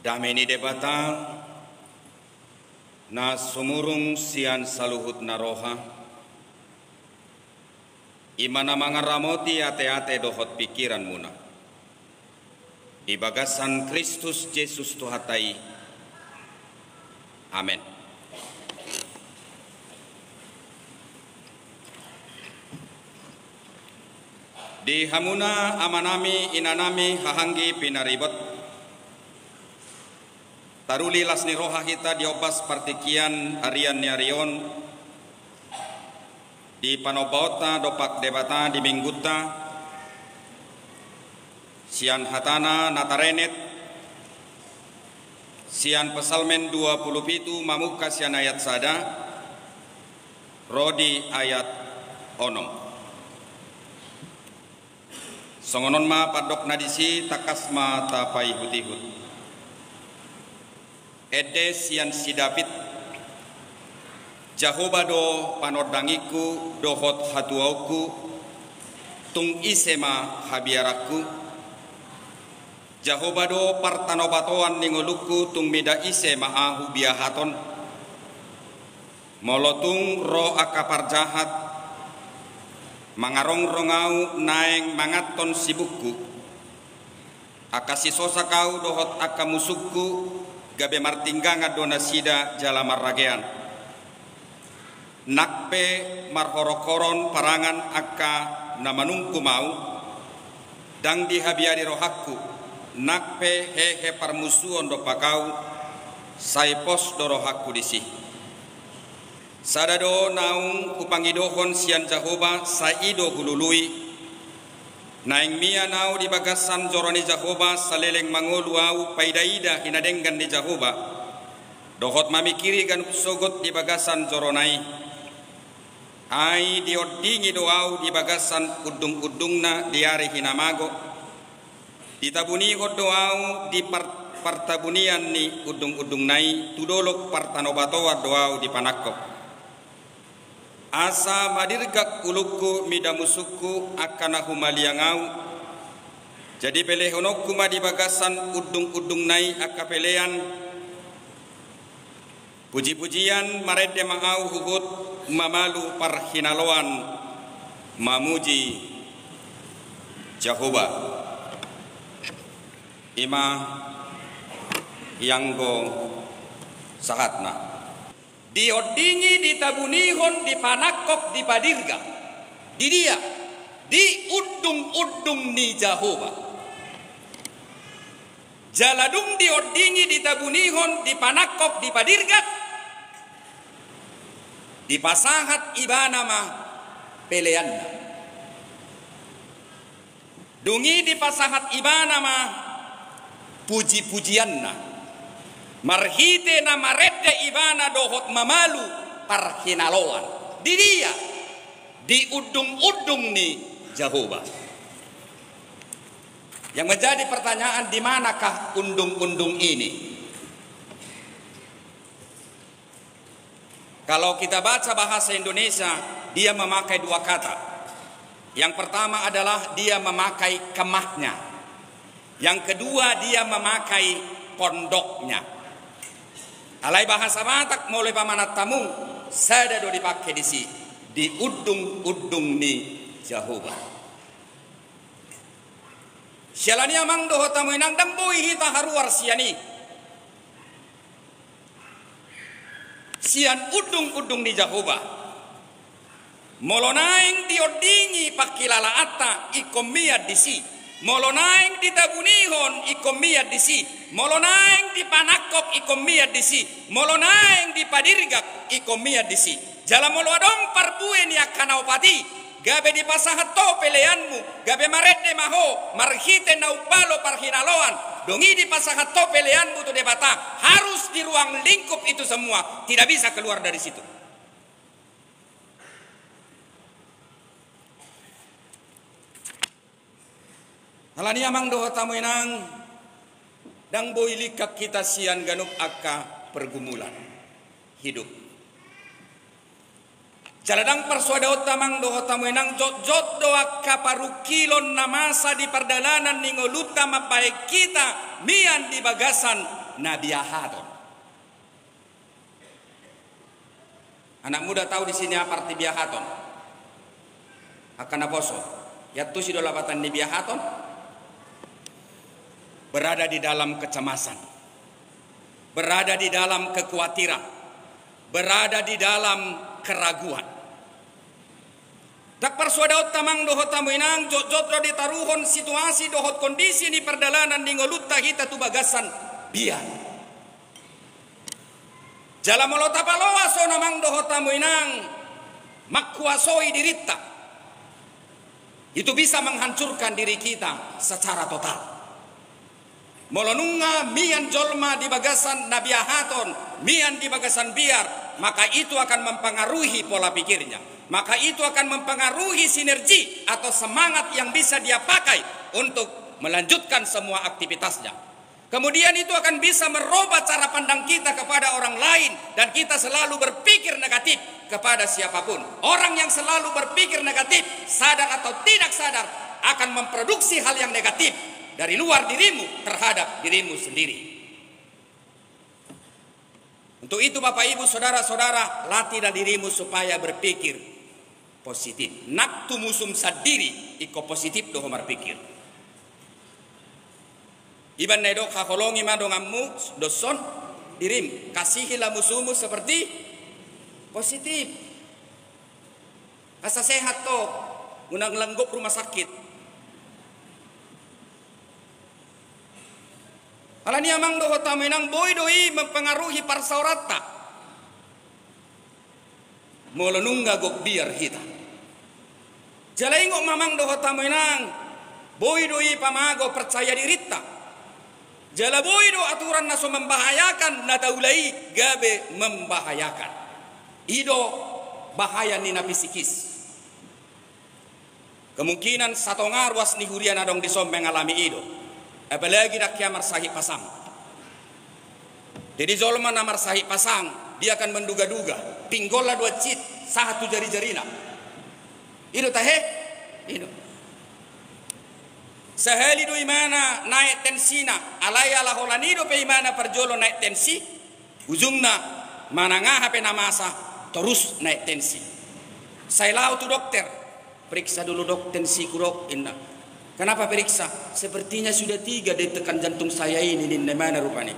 Dameni debata na sumurung sian saluhut naroha imana mangaramoti ate-ate dohot pikiran muna di bagasan Kristus Yesus Tuhatai. Amin. Di hamuna amanami inanami hahanggi pinaribot taruli lasni roha kita diobas partikian harian niarion di panobauta dopak debata di mingguta sian hatana natarenet sian pesalmen 27 mamuka sian ayat sada rodi ayat onom songonon ma padok nadisi takasma tapai hutihut ede sian si David Jahoba do panodangiku dohot hatuauku tung isema habiaraku Jahoba do partanobatoan ningoluku tung mida isema ahu biahaton molotung ro akapar jahat mangarong rongau naeng mangaton sibukku akasisosa kau dohot akamusukku gabe martinganga dona sida jalamar ragean nakpe marhorokoron parangan akka namanungku mau dang dihabiari rohakku nakpe hehe parmusuon do pakau saipos do rohakku disi sadado naung kupangidohon sian Jahoba saido hulului naing mia nau di bagasan joroni Jahoba saleleng mangolu au paidaida hinadenggan di Jahoba dohot mamikiri gan sogot di bagasan joronai ai diodingi doau di bagasan udung-udungna diari hinamago ditabuni doau di partabunian ni udung-udung nai tudolok partanobatoa doau di panakko asa madirgak uluku midamusuku akana humaliangau jadi pelehonokku ma di bagasan udung-udung nai akapelean puji-pujian marede mangau hugut mamalu parhinaloan mamuji Jahoba ima yanggo sahatna diodingi ditabunihon dipanakok dipadirga di dia di udung-udung ni Jahoba jaladung diodingi ditabunihon dipanakok dipadirga dipasahat ibana mah peleanna dungi dipasahat ibana mah puji-pujianna marhite na marete ibana dohot mamalu parhinaloan di dia di udung-udung ni Jahoba. Yang menjadi pertanyaan di manakah undung-undung ini? Kalau kita baca bahasa Indonesia dia memakai dua kata. Yang pertama adalah dia memakai kemahnya. Yang kedua dia memakai pondoknya. Alai bahasa Batak mulai pamanat tamu sada do dipakai di udung-udung ni Jahoba. Sialani amang do tamu inang damboi hita haruar siani. Sian udung-udung ni Jahoba. Molonaing diodingi pakilala ata ikomia disi. Molonaing ditabunihon ikomia disi, molonaing dipanakok ikomia disi, molonaing dipadirgak ikomia disi. Jalan molodong parbuen ya kanaupati, gabe dipasahat to peleanmu, gabe marete maho, marhite naupalo parhinaloan, dongi dipasahat to peleanmu tu debata, harus di ruang lingkup itu semua, tidak bisa keluar dari situ. Halani amang doho tamu inang dang boilikak kita sian ganup akka pergumulan hidup. Jaladang persuada utamang doho tamu inang jot doa kaparukilon namasa di perdalanan ningoluta mapai kita mian di bagasan na biahaton. Anak muda tahu di sini apa arti biahaton? Akan aposo. Yaitu si dolapatan di biahaton berada di dalam kecemasan, berada di dalam kekhawatiran, berada di dalam keraguan. Tak persuadaut tamang dohot tamuinang jot-jotro ditaruhon situasi dohot kondisi di perdalanan di ngolutta kita tu bagasan biar. Jala molota paloa so namang dohot tamuinang makkuasoi dirita. Itu bisa menghancurkan diri kita secara total. Molonunga mian jolma di bagasan nabiahaton, mian di bagasan biar, maka itu akan mempengaruhi pola pikirnya. Maka itu akan mempengaruhi sinergi atau semangat yang bisa dia pakai untuk melanjutkan semua aktivitasnya. Kemudian itu akan bisa merubah cara pandang kita kepada orang lain, dan kita selalu berpikir negatif kepada siapapun. Orang yang selalu berpikir negatif, sadar atau tidak sadar, akan memproduksi hal yang negatif dari luar dirimu terhadap dirimu sendiri. Untuk itu Bapak Ibu saudara-saudara, latihlah dirimu supaya berpikir positif. Naktu musum sadiri iko positif doh berpikir. Iban nedok hakolongi madongamu doson dirim, kasihilah musuhmu seperti positif. Asa sehat toh, unang lenggok rumah sakit. Alani amang doho taminang boy doi mempengaruhi parsaurata. Molonungga gok biar kita. Jalaingok mamang doho taminang boy doi pamago percaya dirita. Jala boy do aturan naso membahayakan nataulai gabe membahayakan. Ido bahaya ni napi psikis. Kemungkinan satu ngarwas ni hurian adong disom mengalami ido. Apalagi dak kiamar sahih pasang. Jadi zolman namar sahih pasang, dia akan menduga-duga. Pinggola dua cit, satu jari-jarina. Ido tahe? Ido. Sehali do imana naik tensina, alaya laholanido pe imana perjolo naik tensi, ujungna manangah hape namasa terus naik tensi. Saya lau tu dokter, periksa dulu dok tensi kurok inna. Kenapa periksa? Sepertinya sudah 3 detekan jantung saya ini di mana rupanya.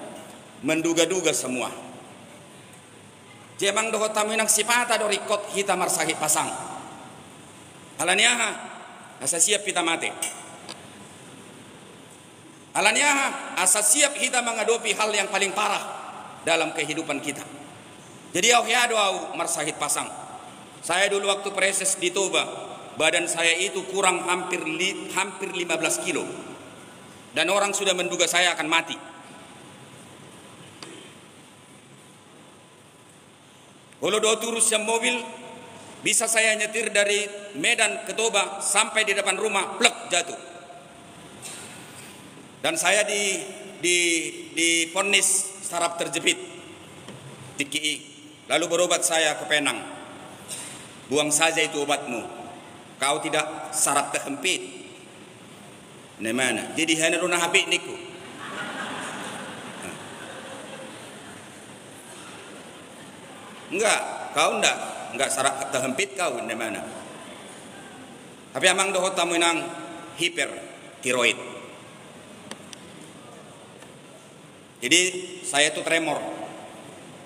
Menduga-duga semua. Jemang doho taminang sipata do rikot kita marsahi pasang. Alaniaha, asa siap kita mati. Alaniaha, asa siap kita menghadapi hal yang paling parah dalam kehidupan kita. Jadi au marsahit pasang. Saya dulu waktu preses di Toba, badan saya itu kurang hampir 15 kilo. Dan orang sudah menduga saya akan mati. Kalau do turus yang mobil, bisa saya nyetir dari Medan ke Toba sampai di depan rumah, plek jatuh. Dan saya di ponis saraf terjepit di KI. Lalu berobat saya ke Penang. Buang saja itu obatmu. Kau tidak saraf terhempit. Di mana? Jadi hanya runa habis niku. Enggak, kau enggak saraf terhempit kau di mana? Tapi amang doho tamu nang hipertiroid. Jadi saya itu tremor,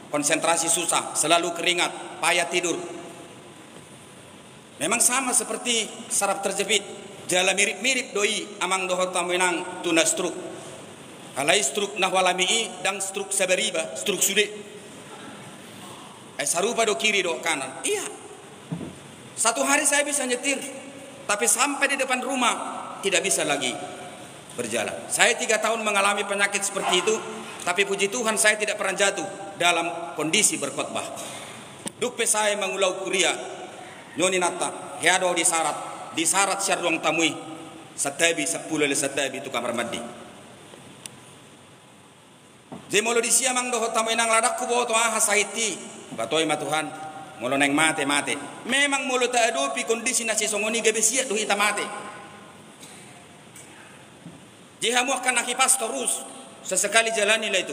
konsentrasi susah, selalu keringat, payah tidur. Memang sama seperti saraf terjepit, jala mirip-mirip doi amang doho tamuinang tuna struk. Alai struk nahwalami dan struk sabariba, struk sude. Sarupa do kiri do kanan. Iya. Satu hari saya bisa nyetir, tapi sampai di depan rumah tidak bisa lagi berjalan. Saya 3 tahun mengalami penyakit seperti itu. Tapi puji Tuhan saya tidak pernah jatuh dalam kondisi berkhotbah. Dupe saya mengulau kuria, nyoni nata, hiado di syarat syarduang tamui, satabi 10 le satabi itu kamar mandi. Jemolo di siamang doho tamui nang ladakku bawa to aha sahiti, batoi ma Tuhan, molo neng mate. Memang molo ta adopi kondisi nasi songoni gebesiat do hita mate. Jihamu akan nakipas terus. Sesekali jalanilah itu.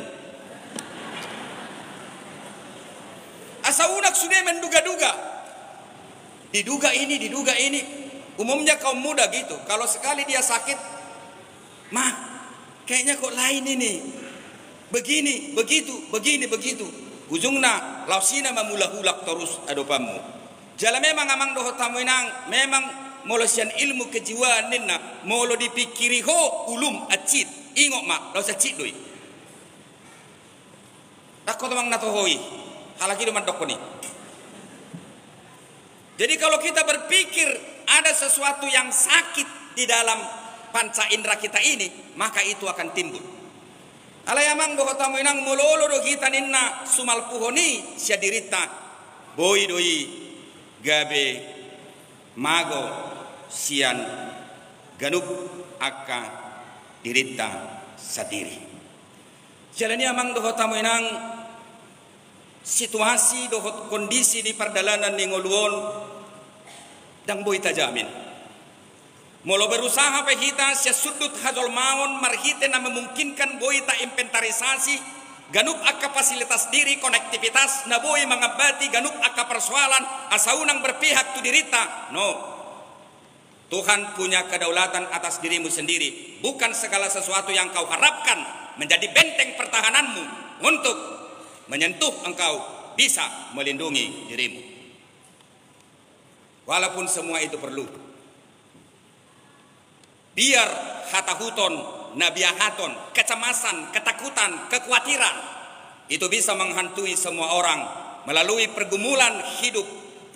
sudah menduga-duga. Diduga ini, diduga ini. Umumnya kaum muda gitu. Kalau sekali dia sakit, mah kayaknya kok lain ini. Begini, begitu, begini, begitu. Ujungna lausina mamulahulak terus adopamu. Jala memang amang doho tamu inang, memang molosian ilmu kejiwaan nina, molo dipikiri ho ulum acit, ingok mak, laus acit doi. Takut memang natohoi, halaki duman dokoni. Jadi kalau kita berpikir ada sesuatu yang sakit di dalam panca indera kita ini, maka itu akan timbul. Alayamang doho tamu inang mololo do kita ninna sumal puhoni sia dirita boy doi gabe mago sian ganup akka dirita sadiri. Jalani amang doho tamu inang situasi doho kondisi di perdalanan ningoluon dang boy tajamin. Molo berusaha pehita sia sudut hadol maon marhite na memungkinkan boy ta inventarisasi ganup akka fasilitas diri konektivitas na boy mengabati ganup akka persoalan asaunang berpihak tu dirita. No, Tuhan punya kedaulatan atas dirimu sendiri. Bukan segala sesuatu yang kau harapkan menjadi benteng pertahananmu untuk menyentuh engkau bisa melindungi dirimu. Walaupun semua itu perlu. Biar hatahuton, nabiahaton, kecemasan, ketakutan, kekhawatiran itu bisa menghantui semua orang melalui pergumulan hidup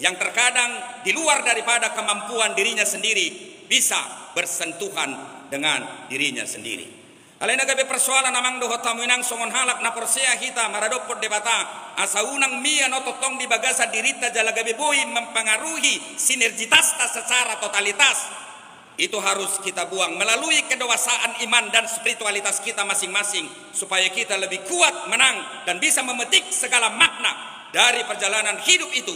yang terkadang di luar daripada kemampuan dirinya sendiri bisa bersentuhan dengan dirinya sendiri. Alena gabe persoalan amang doho tamuinang songon halak na porsea hita maradopot debata asaunang mia no totong di bagasa dirita jala gabe boy mempengaruhi sinergitas secara totalitas. Itu harus kita buang melalui kedewasaan iman dan spiritualitas kita masing-masing supaya kita lebih kuat menang dan bisa memetik segala makna dari perjalanan hidup itu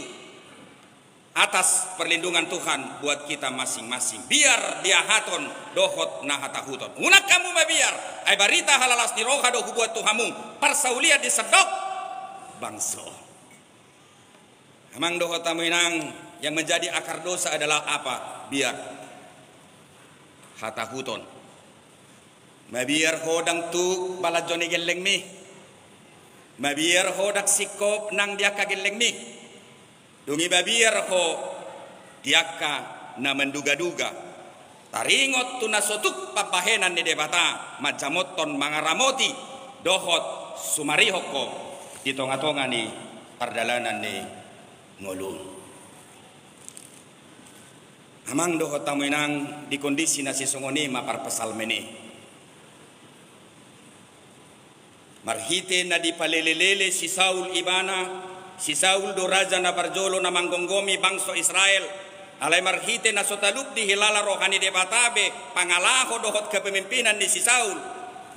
atas perlindungan Tuhan buat kita masing-masing. Biar dia haton dohot nahatahuton. Unak kamu mabiar ay barita halalas di roha dohu buat Tuhamu persaulia di sedok bangso. Amang dohot tamuinang yang menjadi akar dosa adalah apa? Biar hatahuton. Mabiar hodang tu balajoni geleng mi. Mabiar hodak sikop nang dia kageleng mi. Dungi mabiar ho diaka na menduga-duga. Taringot tu nasotuk papahenan ni debata majamoton mangaramoti dohot sumarihoko di tonga-tonga ni perdalanan ni ngolun. Amang doho tamuinang di kondisi nasi songoni mapar pesal meni. Marhite na di palelelele si Saul ibana, si Saul do raja na barjolo na manggonggomi bangso Israel. Alay marhite na sotalup di hilala rohani de batabe, pangalaho dohot kepemimpinan ni si Saul.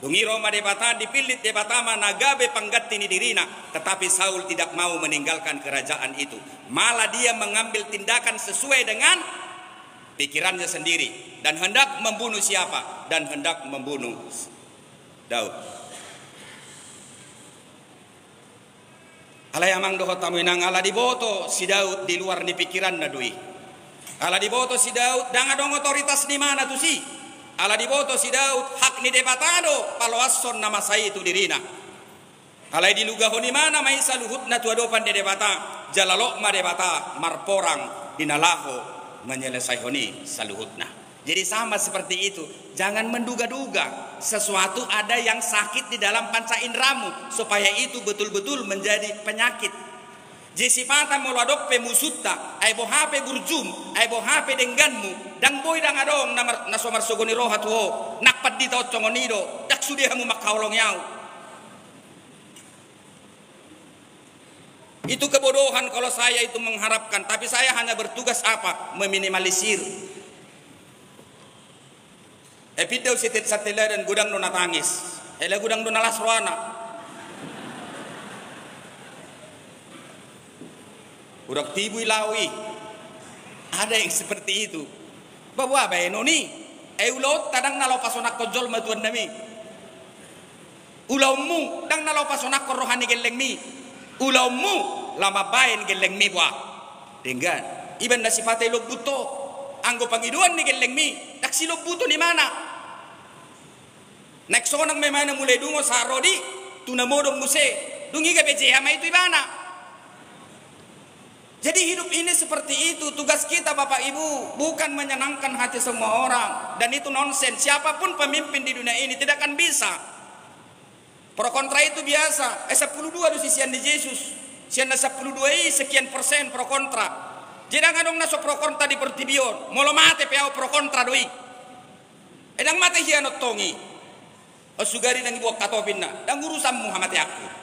Dungiro ma de bata dipilit de batama nagabe panggati ni dirina, tetapi Saul tidak mau meninggalkan kerajaan itu. Malah dia mengambil tindakan sesuai dengan pikirannya sendiri dan hendak membunuh siapa? Dan hendak membunuh Daud. Alay amang doho tamuinang ala diboto si Daud di luar ni pikiran na dui. Ala diboto si Daud danga dong otoritas di mana tu si? Ala diboto si Daud hak ni debatado paloason nama saya itu dirina. Alay dilugaho ni mana may saluhut na tuadopan de debata jalalok ma debata marporang dinalaho menyelesaikan saluhutna. Jadi sama seperti itu. Jangan menduga-duga sesuatu ada yang sakit di dalam panca indramu supaya itu betul-betul menjadi penyakit. Jesipata moladok pemusutta, ay bohape burjum, ay bohape dengganmu, dang boy dang adong na somar sogoni rohat ho, nakpat dito congonido, dak sudihamu makaulong yau. Itu kebodohan kalau saya itu mengharapkan, tapi saya hanya bertugas apa? Meminimalisir. Epidau sitit satila dan gudang dona tangis. Hele gudang dona lasroana. Udak tibui lawi. Ada yang seperti itu. Bawa bae noni. Ulot tadang nalaw pasonak kojol matuan nami. Ulawmu dang nalaw pasonak rohani geleng mi. Ulawmu lama bain geleng mi buah dengan iban na sifatay lo buto anggo pangiduan ni geleng mi naksilo buto ni mana neksonang may mana mulai dungo sa rodi tunamodong muse dungi gabe jehama itu ibana. Jadi hidup ini seperti itu. Tugas kita Bapak Ibu bukan menyenangkan hati semua orang. Dan itu nonsen. Siapapun pemimpin di dunia ini tidak akan bisa. Pro kontra itu biasa. 12 itu sisian di Yesus. Sian 12 sekian persen pro kontra. Jadi ngadong naso pro kontra di pertibion. Molo mate piao pro kontra doi. Edang mate hianot tongi. O sugari nang ibuak katopin na. Dan urusan Muhammad aku.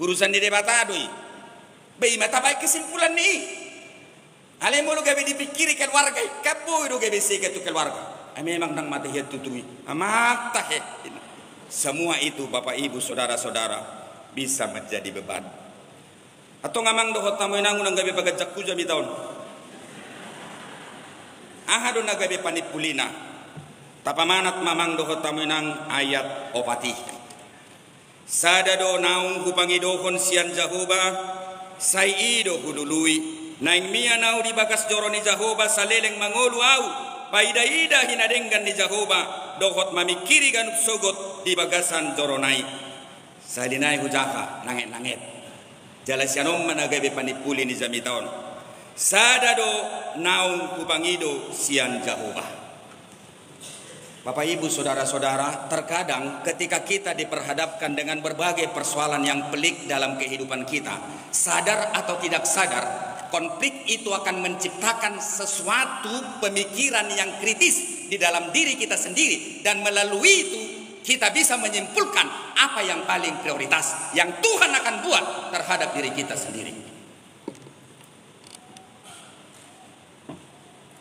Urusan di debata doi. Bayi mata baik kesimpulan nih. Ale mulu gabe dipikiri keluarga. Kapo itu gabe sega tu keluarga. Memang nang mata hiat tutui. Amata he. Semua itu Bapak Ibu saudara-saudara bisa menjadi beban. Atau ngamang dohot tamu nangun nang gabe pagajak kuja mi taon. Ahadun na gabe panipulina. Tapamanat mamang dohot tamu nang ayat opati. Sadado naung kupangidohon sian Jahoba saido hulului naing mia nau di bagas joroni Jahoba saleleng mangolu au paida-ida hinadenggan di Jahoba dohot mamikiri ganuk sogot di bagasan joronai salinai hujaka nanget-nanget jala sianom managabe panipuli ni zamitaon sadado naung kupangido sian Jahoba. Bapak Ibu saudara-saudara, terkadang ketika kita diperhadapkan dengan berbagai persoalan yang pelik dalam kehidupan kita, sadar atau tidak sadar, konflik itu akan menciptakan sesuatu pemikiran yang kritis di dalam diri kita sendiri, dan melalui itu kita bisa menyimpulkan apa yang paling prioritas yang Tuhan akan buat terhadap diri kita sendiri.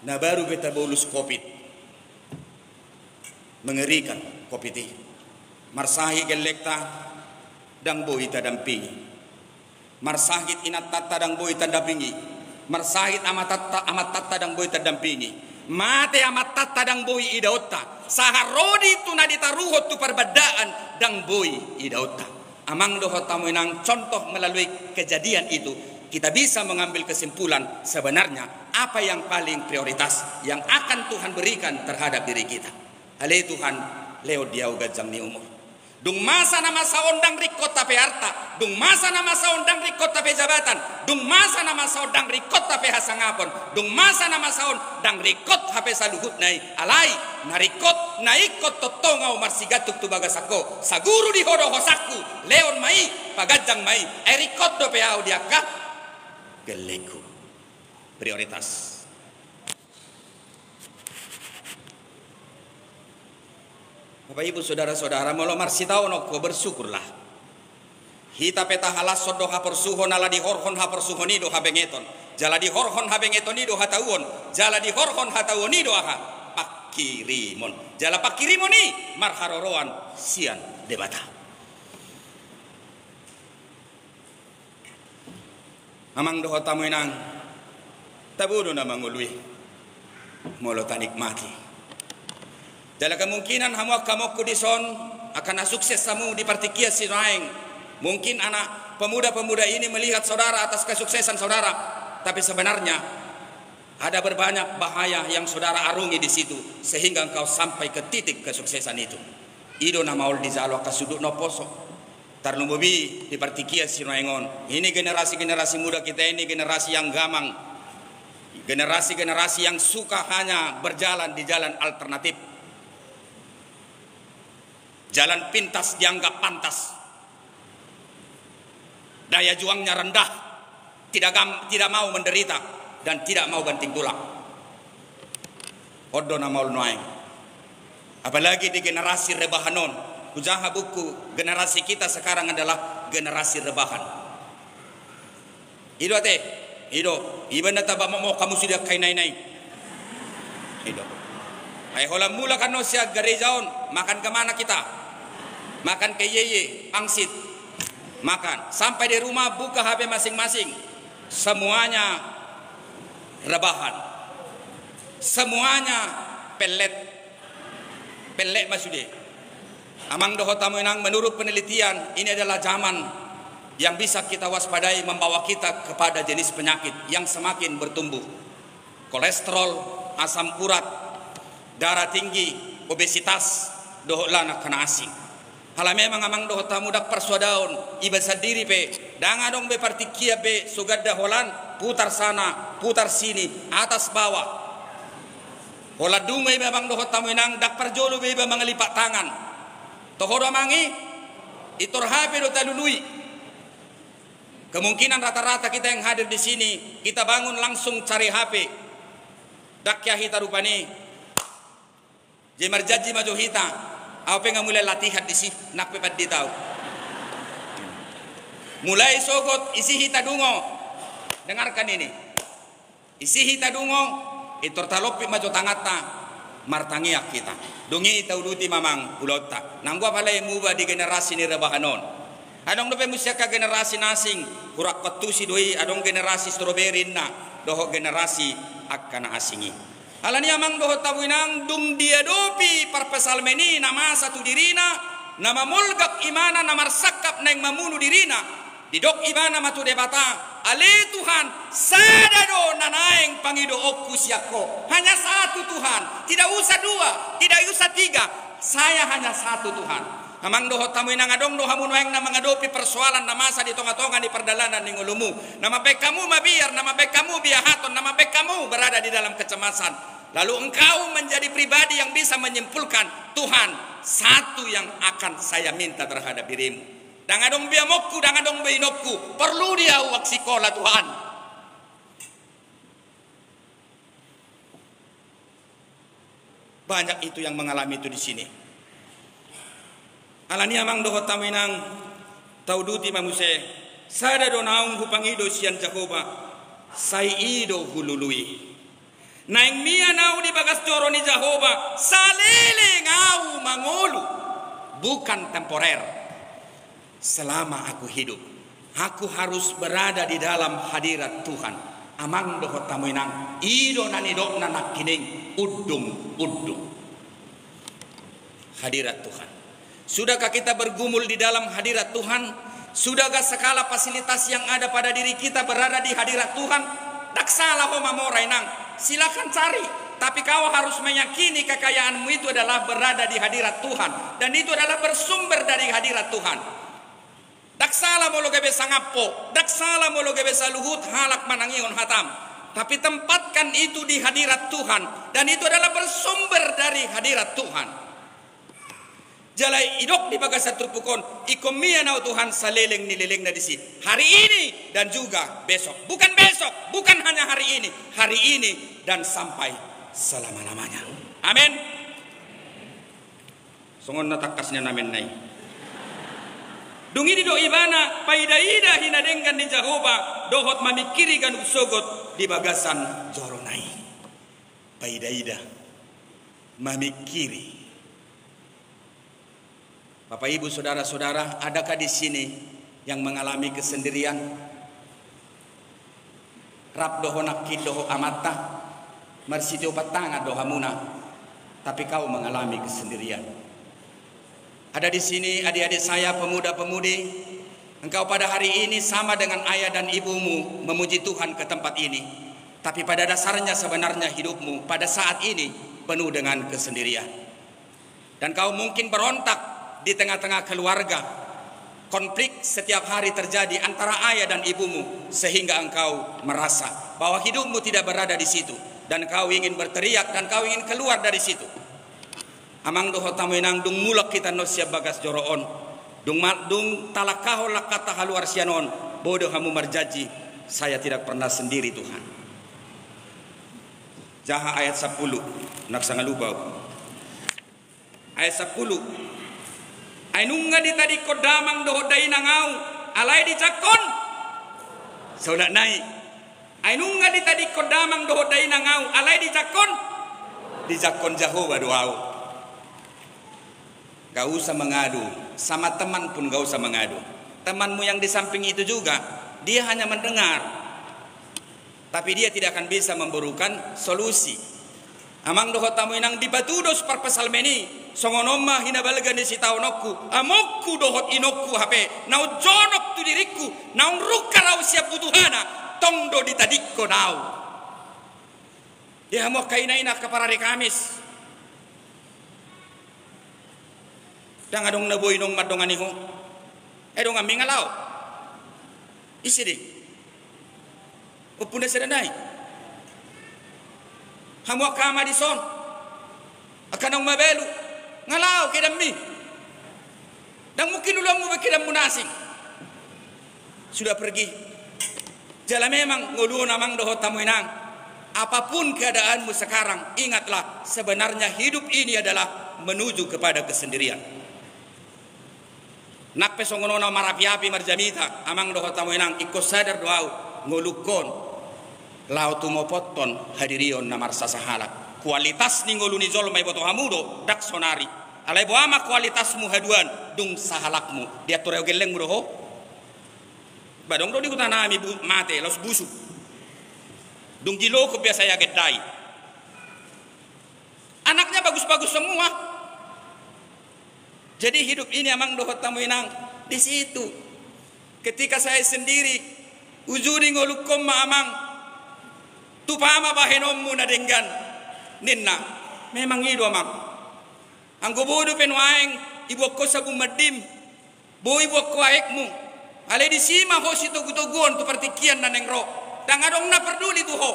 Nah baru kita bolus COVID. Mengerikan COVID ini. Marsahi gelekta dang boi tadampingi. Marsahit inat tata dang boi tadampingi. Marsahit amat tata dang boi tadampingi. Mate amat tata dang boi idaota. Saharodi tu naditaruhot tu perbedaan dang boi idaota. Amang dohot tamu nang contoh melalui kejadian itu kita bisa mengambil kesimpulan sebenarnya apa yang paling prioritas yang akan Tuhan berikan terhadap diri kita. Ale Tuhan leo diau gajang ni umur. Dung masa nama saondang rikot tapi harta. Dung masa nama saondang rikot tapi jabatan. Dung masa nama saondang rikot tapi hasangapon. Dung masa nama saondang rikot hape saluhut nai alai narikot naikot totongau marsigatuk tu bagasako. Saguru di hodo hosaku leon mai pagajang mai erikot do peau diakah geleku. Prioritas. Bapak Ibu saudara-saudara molo marsitao noko bersyukurlah. Hita peta halas sodo hapersuhon ala di horhon hapersuhoni do habengeton. Jala di horhon habengetoni do hatauon. Jala di horhon hatauoni do aha pakirimon. Jala pakirimoni marharoroan sian debata. Amang do tamu enang tabudo na mangului. Molo tanik mati. Dalam kemungkinan hamuak kamokku dison akan sukses samu di partikia siraing. Mungkin anak pemuda-pemuda ini melihat saudara atas kesuksesan saudara, tapi sebenarnya ada berbanyak bahaya yang saudara arungi di situ sehingga engkau sampai ke titik kesuksesan itu. Ido na maul di zalo kasuduk no poso. Tarnumbobi di partikia siraingon. Ini generasi-generasi muda kita ini generasi yang gamang. Generasi-generasi yang suka hanya berjalan di jalan alternatif. Jalan pintas dianggap pantas. Daya juangnya rendah. Tidak mau menderita. Dan tidak mau banting tulang. Odo na maul noaing. Apalagi di generasi rebahanon. Kujaha buku. Generasi kita sekarang adalah generasi rebahan. Ido ate. Ido. Iban na taba mo kamu sudah kay nay-nay. Ido. Ay holam mula kan no siya garejaon. Makan kemana kita? Makan ke yeye, pangsit, makan. Sampai di rumah buka HP masing-masing. Semuanya rebahan. Semuanya pelet. Pelet maksudnya. Amang doho tamu inang, menurut penelitian ini adalah zaman yang bisa kita waspadai membawa kita kepada jenis penyakit yang semakin bertumbuh. Kolesterol, asam urat, darah tinggi, obesitas, doho lana kena asing. Hala memang amang doho tamu dak persuadaun iba sadiri pe, dangadong be partikia be sugadda holan putar sana, putar sini, atas bawah. Hola dungai memang doho tamu inang dak perjolo be iba mengelipat tangan. Tohodo mangi itor HP do talului. Kemungkinan rata-rata kita yang hadir di sini kita bangun langsung cari HP. Dak ya hita rupani. Jemar jaji maju hita. Apa yang mulai latihan di sini nak pepat di tahu. Mulai sogot isi hita dungo. Dengarkan ini. Isi hita dungo itor talopi maju tangata. Martangiak kita dungi tauduti mamang ulota nangwa palay muba di generasi ni rebahanon adong dope musyaka generasi nasing kurak petusi doi adong generasi strawberry na doho generasi akan asingi alani amang doho tawinang dung dia dopi parpesal meni nama satu dirina nama mulgak imana nama sakap neng mamunu dirina didok imana matu debata ale Tuhan sadado nanaeng pangido okku siako hanya satu Tuhan tidak usah dua tidak usah tiga saya hanya satu Tuhan amang doho tamu inang adong doha munueng nama ngadopi persoalan nama masa di tonga-tonga di perdalanan di ngulumu nama baik kamu mabiar nama baik kamu biahaton nama baik kamu berada di dalam kecemasan lalu engkau menjadi pribadi yang bisa menyimpulkan Tuhan satu yang akan saya minta terhadap dirimu. Dangadong biamokku, dangadong binokku, perlu dia wak sekolah Tuhan. Banyak itu yang mengalami itu di sini. Alani amang doho taminang tauduti mamuse sada donaung hupangido sian Jakoba saiido hulului. Naing mia nau di bagas coro ni Jakoba salele ngau mangolu bukan temporer. Selama aku hidup, aku harus berada di dalam hadirat Tuhan. Amang doho taminang ido nanidok nanak kining udung. Hadirat Tuhan. Sudahkah kita bergumul di dalam hadirat Tuhan? Sudahkah segala fasilitas yang ada pada diri kita berada di hadirat Tuhan? Tak salah ho mamorai nang. Silakan cari. Tapi kau harus meyakini kekayaanmu itu adalah berada di hadirat Tuhan. Dan itu adalah bersumber dari hadirat Tuhan. Daksala molo gebe sangapo, daksala molo gebe saluhut halak manangion hatam. Tapi tempatkan itu di hadirat Tuhan dan itu adalah bersumber dari hadirat Tuhan. Jalai idok di bagas terpukon ikomia nau Tuhan saleleng nileleng na disi. Hari ini dan juga besok. Bukan besok, bukan hanya hari ini dan sampai selama-lamanya. Amin. Songon natakasnya namen nai. Dungi di do ibana paidaida hinadenggan di Jahoba dohot mamikiri gan usogot di bagasan joronai. Paidaida mamikiri. Bapak Ibu saudara-saudara, adakah di sini yang mengalami kesendirian? Rap doho nakid doho amata marsitio patanga doha muna, tapi kau mengalami kesendirian. Ada di sini adik-adik saya pemuda-pemudi, engkau pada hari ini sama dengan ayah dan ibumu memuji Tuhan ke tempat ini. Tapi pada dasarnya sebenarnya hidupmu pada saat ini penuh dengan kesendirian. Dan kau mungkin berontak di tengah-tengah keluarga. Konflik setiap hari terjadi antara ayah dan ibumu sehingga engkau merasa bahwa hidupmu tidak berada di situ. Dan kau ingin berteriak dan kau ingin keluar dari situ. Amang doho taminang dung mulak kita no siap bagas joroon dung talakaho lakata haluar sianon bodoh kamu marjaji saya tidak pernah sendiri Tuhan. Jaha ayat 10 nak sangalubau ayat 10 ainunga di tadi kodamang doho dainangau alai di jakon saudak nai ainunga di tadi kodamang doho dainangau alai di jakon Jahoba doau. Gak usah mengadu, sama teman pun gak usah mengadu. Temanmu yang di samping itu juga, dia hanya mendengar. Tapi dia tidak akan bisa memberikan solusi. Amang doho tamu inang dibatudos parpasal meni, songonomma hinabalga ni sitaonokku amokku dohot inokku hape nau jonok tu diriku nau rukarau siap butuhana tongdo ditadikko nau ya mo kaina-ina kaparare Kamis dang adong naboy nong madongani ho dong amingalau isi di upuna sedanai hamo kama di son akanong mabelu ngalau kedam mi dan mungkin ulang mu kedam munasing sudah pergi jala memang ngulu namang dohot tamuinang apapun keadaanmu sekarang ingatlah sebenarnya hidup ini adalah menuju kepada kesendirian nak pesongono na marapi-api marjamita amang dohot tamuinang ikut sadar doau ngulukon lau tumopotton hadirion namar sasahalak kualitas ni ngulu ni zol may boto hamudo dak sonari alay bo ama kualitasmu haduan dung sahalakmu dia toreo geleng mo ho badong do di kutanami mate los busuk dung gilo ko biasa ya gedai anaknya bagus-bagus semua jadi hidup ini amang dohot tamuinang di situ ketika saya sendiri ujuri ngolukom ma amang tupama bahenommu na denggan ninna memang itu amang anggo bodo penwaeng ibu ko sabung madim bo ibu ko aikmu ale di sima ho situ gutogon tu pertikian na nengro dang adong na peduli tu ho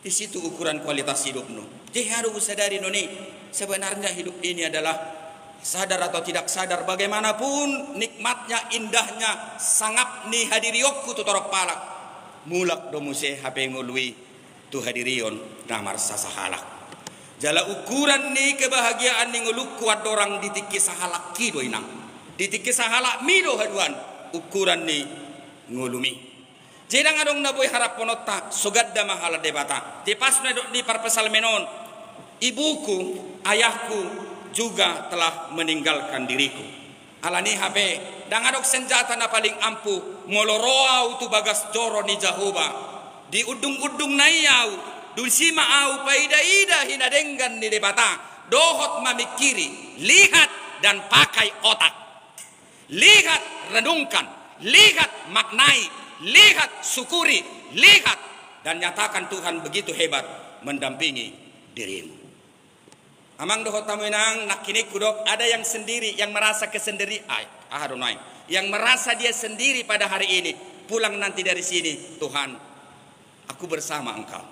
di situ ukuran kualitas hidupmu jadi harus sadari noni sebenarnya hidup ini adalah sadar atau tidak sadar bagaimanapun nikmatnya indahnya sangap ni hadiriokku tu torok palak mulak domuse hape ngului tu hadirion namar sasahalak jala ukuran ni kebahagiaan ni nguluk kuat orang ditiki sahalak kido inang ditiki sahalak mido haduan ukuran ni ngulumi jedang adong naboy harap ponota sugadda mahala debata di pasna di parpesal menon ibuku ayahku juga telah meninggalkan diriku alani hape dang adok senjata na paling ampuh ngoloroau tu bagas joro ni Jahoba di udung-udung nayau dulsima au paida-ida hinadenggan ni debata dohot mamikiri lihat dan pakai otak lihat renungkan lihat maknai lihat syukuri lihat dan nyatakan Tuhan begitu hebat mendampingi dirimu amang dohot tamuinang nak kini kudok ada yang sendiri yang merasa kesendirian yang merasa dia sendiri pada hari ini pulang nanti dari sini Tuhan aku bersama engkau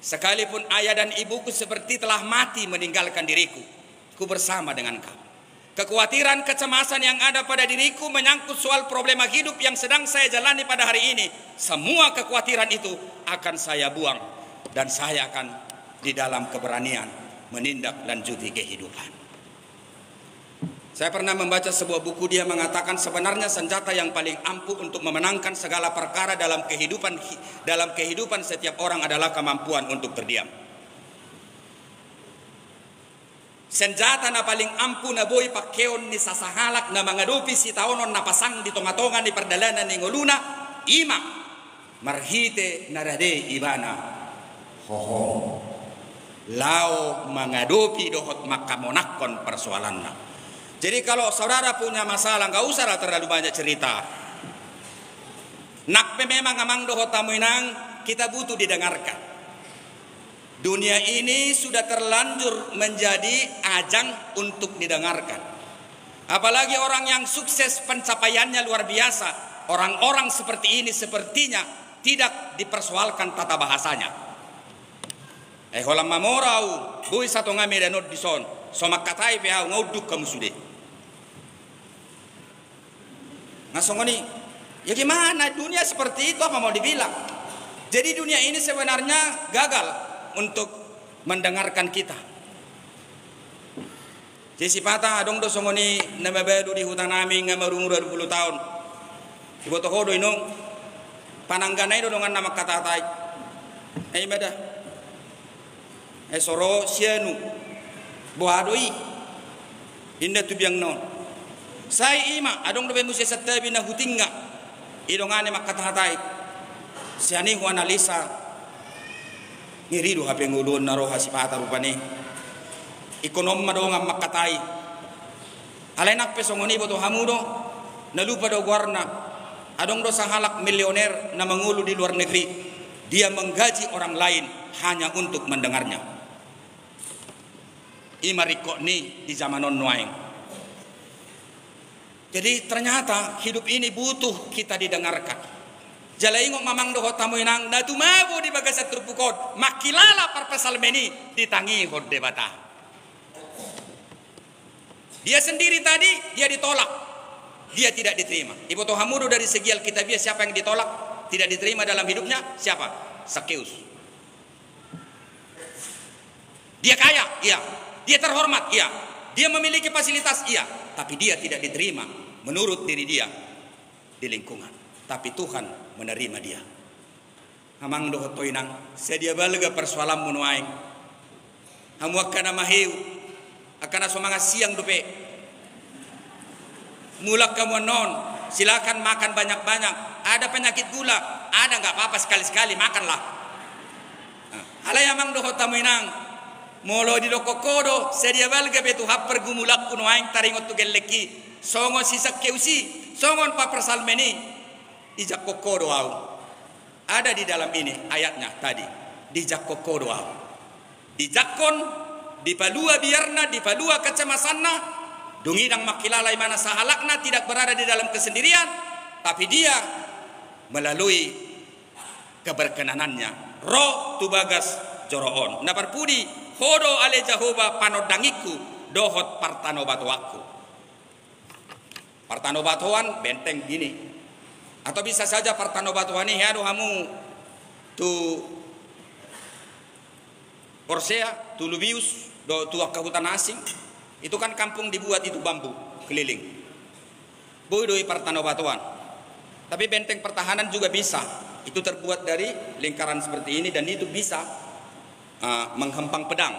sekalipun ayah dan ibuku seperti telah mati meninggalkan diriku aku bersama dengan engkau kekhawatiran kecemasan yang ada pada diriku menyangkut soal problema hidup yang sedang saya jalani pada hari ini semua kekhawatiran itu akan saya buang dan saya akan di dalam keberanian menindaklanjuti kehidupan. Saya pernah membaca sebuah buku dia mengatakan sebenarnya senjata yang paling ampuh untuk memenangkan segala perkara dalam kehidupan setiap orang adalah kemampuan untuk berdiam. Senjata na paling ampuh na boy pakeon ni sasahalak na mangadupi si taonon na pasang di tonga-tonga ni perdalanan ni ngoluna ima marhite narade ibana hoho lao menghadapi dohot makamonakon persoalannya. Jadi kalau saudara punya masalah nggak usah terlalu banyak cerita. Nakpe memang amang dohot tamuinang kita butuh didengarkan. Dunia ini sudah terlanjur menjadi ajang untuk didengarkan. Apalagi orang yang sukses pencapaiannya luar biasa. Orang-orang seperti ini sepertinya tidak dipersoalkan tata bahasanya. Holam mamorau bui satu ngame danot dison somak katai pehau ngauduk kamu sude ngasongoni ya gimana dunia seperti itu apa mau dibilang jadi dunia ini sebenarnya gagal untuk mendengarkan kita jadi sipata adong do songoni nama bedu di hutan nami ngamarumur 20 tahun ibu tohodo inong panangganai do dengan nama katatai beda soro sianu boadoi inda tu biang non sai ima adong do bemusia satabi na hutinga idongane makatatai siani hu analisa ngiridu hape ngulun naro hasipata rupane Ekonom madong ang makatai. Alainak pesongoni boto hamudo nalupa do guarna. Adong do sahalak milioner na mangulu di luar negeri. Dia menggaji orang lain hanya untuk mendengarnya. Imariko ni di zaman noaing. Jadi ternyata hidup ini butuh kita didengarkan. Jalaingok mamang doho tamu inang natumabo di bagasat terpukot makilala parpasalmeni ditangi hod debata. Dia sendiri tadi dia ditolak, dia tidak diterima. Ibu Tohamudu dari segi Alkitabiah siapa yang ditolak, tidak diterima dalam hidupnya? Siapa? Sakeus. Dia kaya, iya. Dia terhormat, iya. Dia memiliki fasilitas, iya. Tapi dia tidak diterima menurut diri dia di lingkungan. Tapi Tuhan menerima dia. Hamang doho toinang sedia balga persoalan munuaing. Hamu akan maheu akan semangat siang dupe. Mulak kamu non, silakan makan banyak-banyak. Ada penyakit gula, ada nggak apa-apa sekali-sekali makanlah. Halai amang doho tamuinang, molo di doko kodo, sedia balga betu happer gumulak kuno aing taringot tu geleki. Songon sisak keusi, songon papersal meni, ijak kokodo au. Ada di dalam ini ayatnya tadi, dijak kokodo au. Dijakon dipalua biarna, dipalua kecemasanna, dungidang makilalai mana sahalakna tidak berada di dalam kesendirian, tapi dia melalui keberkenanannya. Roh tubagas joroon. Naparpudi hodo ale Jahoba panodangiku dohot partano batuaku. Partano batuan benteng gini. Atau bisa saja partano batuan ini aduh hamu tu Porsea, tu Lubius, tua kehutan asing, itu kan kampung dibuat itu bambu keliling. Boidoi partano batuan. Tapi benteng pertahanan juga bisa. Itu terbuat dari lingkaran seperti ini dan itu bisa menghempang pedang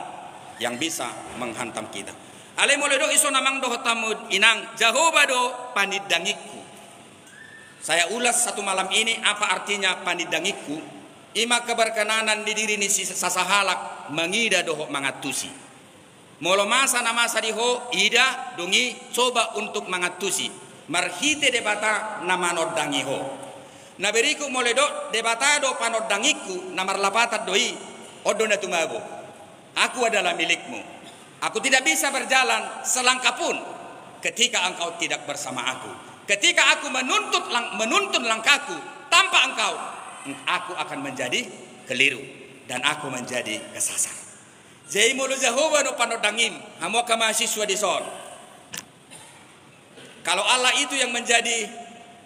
yang bisa menghantam kita. Ale moledo iso namang do tamud inang Jahoba do panidangiku. Saya ulas satu malam ini apa artinya panidangiku. Ima keberkenanan di diri ni sasahalak mangida doho mangatusi. Molo masa na masa diho ida dungi coba untuk mangatusi. Marhite debata namanoddangi ho. Naberiku moledo debata do panoddangiku namarlapatat doi odona tumabo. Aku adalah milikmu. Aku tidak bisa berjalan selangkah pun ketika engkau tidak bersama aku. Ketika aku menuntun langkahku tanpa engkau, aku akan menjadi keliru dan aku menjadi kesasar. Jadi mulu Jahoba no panodangim, hamu ka mahasiswa di son. Kalau Allah itu yang menjadi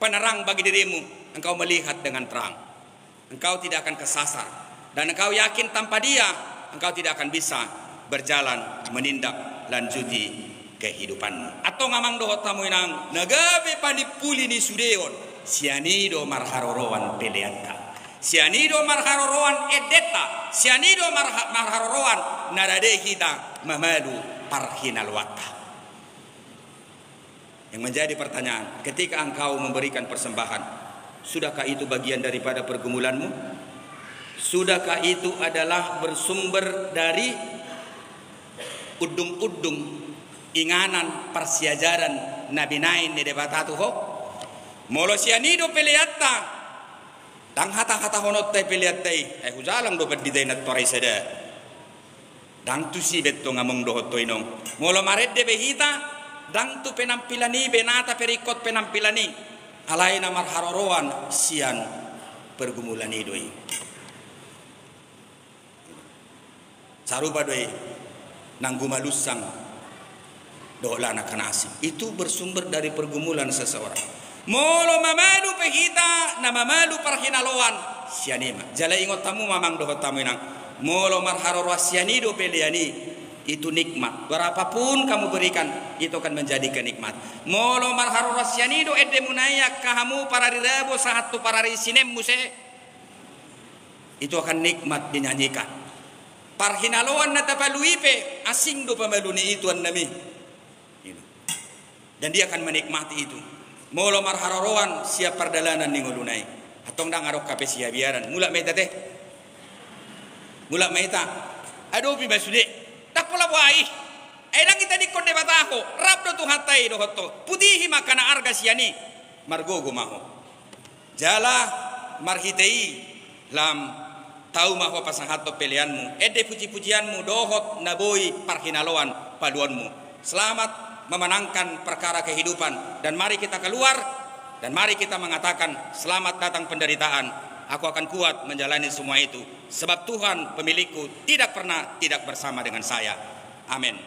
penerang bagi dirimu, engkau melihat dengan terang. Engkau tidak akan kesasar dan engkau yakin tanpa dia, engkau tidak akan bisa berjalan menindak lanjuti kehidupanmu. Atau ngamang doho tamu inang nagabe panipuli ni sudeon sianido marharorowan peleanta. Sianido marharorowan edeta, sianido marharorowan naradehita mamalu parhinalwata. Yang menjadi pertanyaan, ketika engkau memberikan persembahan, sudahkah itu bagian daripada pergumulanmu? Sudahkah itu adalah bersumber dari udung-udung inganan persiajaran Nabi Nain di debatatuho? Molo sianido peleata dang hata-hata honot tay pilihatay ay hujalang do padiday na toray sada dang tu si betto ngamong do hotoy nong molo maredde behita dang tu penampilani benata perikot penampilani alay na marharoroan sian pergumulan idoy sarupa doy nang gumalusang dola na kanasi itu bersumber dari pergumulan seseorang. Molo mamalu pehita na mamalu parhinaloan sianima. Jala ingot tamu mamang doho tamu inang. Molo marharorwa sianido peliani itu nikmat. Berapapun kamu berikan itu akan menjadi kenikmat. Molo marharorwa sianido edde munayak kahamu para rirabo sahatu para risinem muse. Itu akan nikmat dinyanyikan. Parhinaloan na tapaluipe asing do pamaluni itu an nami. Dan dia akan menikmati itu. Molo marharoroan siap perdalanan ning ulunai. Atong dang arok kape siya biaran. Mulak meta teh. Mulak meta. Aduh pi basude. Tak pula buai. Aidang kita di konde bataho, rap do tu hatai do hoto. Putihi makana arga siani margogo maho. Jala marhitei lam tahu maho pasangato pilihanmu. Ede puji-pujianmu dohot naboi parhinaloan paduanmu. Selamat memenangkan perkara kehidupan, dan mari kita keluar dan mari kita mengatakan selamat datang penderitaan. Aku akan kuat menjalani semua itu sebab Tuhan pemilikku tidak pernah tidak bersama dengan saya. Amin.